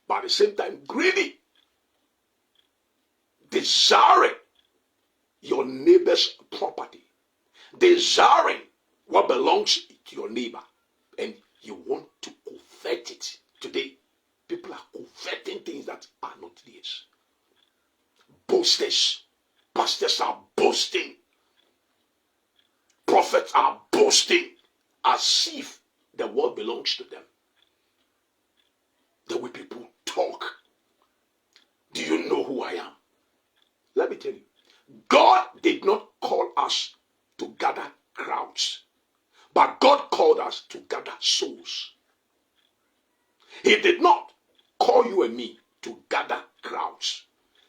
but at the same time greedy, desiring your neighbor's property, desiring what belongs to your neighbor, and you want to covet it. Today, people are coveting things that are not theirs. Boasters, pastors are boasting, prophets are boasting as if the world belongs to them. The way people talk. Do you know who I am? Let me tell you, God did not call us to gather crowds, but God called us to gather souls. He did not call you and me to gather crowds,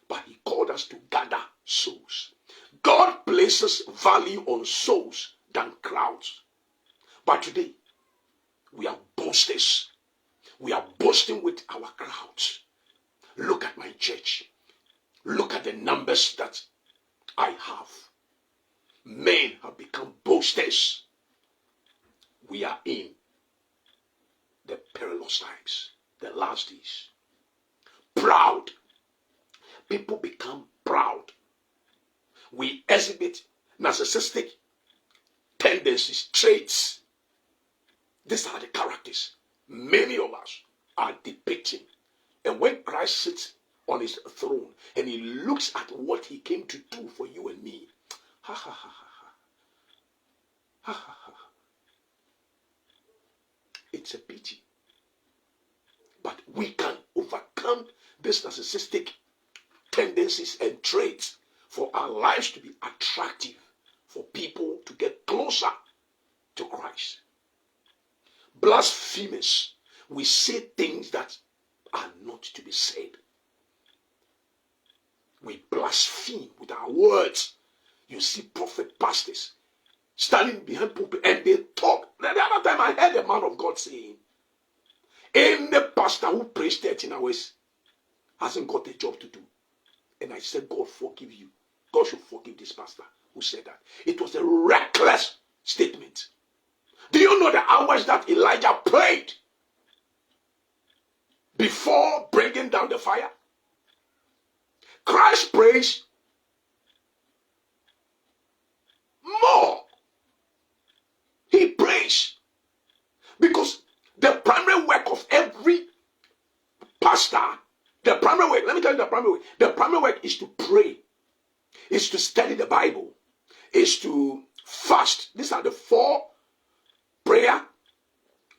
but he called us to gather souls. God places value on souls than crowds. But today, we are boasters. We are boasting with our crowds. Look at my church. Look at the numbers that I have. Men have become boasters. We are in the perilous times, the last days. Proud. People become proud. We exhibit narcissistic tendencies, traits. These are the characters many of us are depicting. And when Christ sits on his throne and he looks at what he came to do for you and me, ha ha ha ha ha, ha ha ha, it's a pity. But we can overcome these narcissistic tendencies and traits for our lives to be attractive, for people to get closer to Christ. Blasphemous. We say things that are not to be said. We blaspheme with our words. You see prophet pastors standing behind pulpit and they talk. The other time I heard a man of God saying, any pastor who prays 13 hours hasn't got a job to do. And I said, God forgive you. God should forgive this pastor who said that. It was a reckless statement. Do you know the hours that Elijah prayed before bringing down the fire? Christ prays more. He prays because the primary work of every pastor, the primary work, let me tell you the primary work. The primary work is to pray, is to study the Bible, is to fast. These are the four: prayer,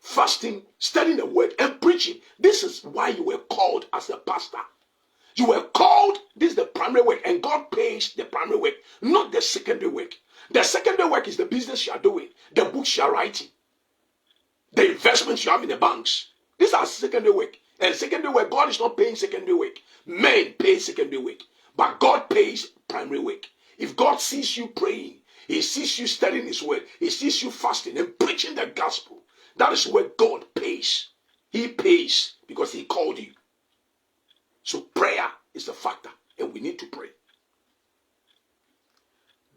fasting, studying the word, and preaching. This is why you were called as a pastor. You were called, this is the primary work, and God pays the primary work, not the secondary work. The secondary work is the business you are doing, the books you are writing, the investments you have in the banks. These are secondary work. And secondary work, God is not paying secondary work. Men pay secondary work, but God pays primary work. If God sees you praying, he sees you studying his word, he sees you fasting and preaching the gospel, that is where God pays. He pays because he called you. So prayer is a factor, and we need to pray.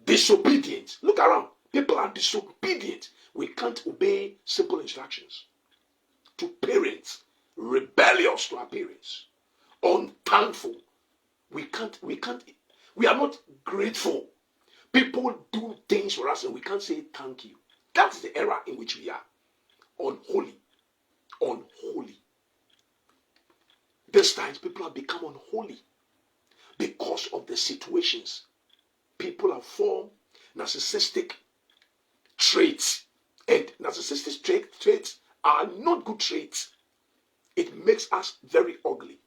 Disobedience. Look around. People are disobedient. We can't obey simple instructions. To parents, rebellious to our parents, unthankful. We are not grateful. People do things for us and we can't say thank you. That's the era in which we are. Unholy. Unholy. These times people have become unholy because of the situations. People have formed narcissistic traits. And narcissistic traits are not good traits. It makes us very ugly.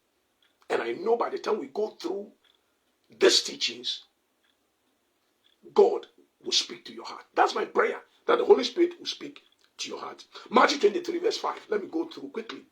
And I know by the time we go through these teachings, God will speak to your heart. That's my prayer, that the Holy Spirit will speak to your heart. Matthew 23 verse 5. Let me go through quickly.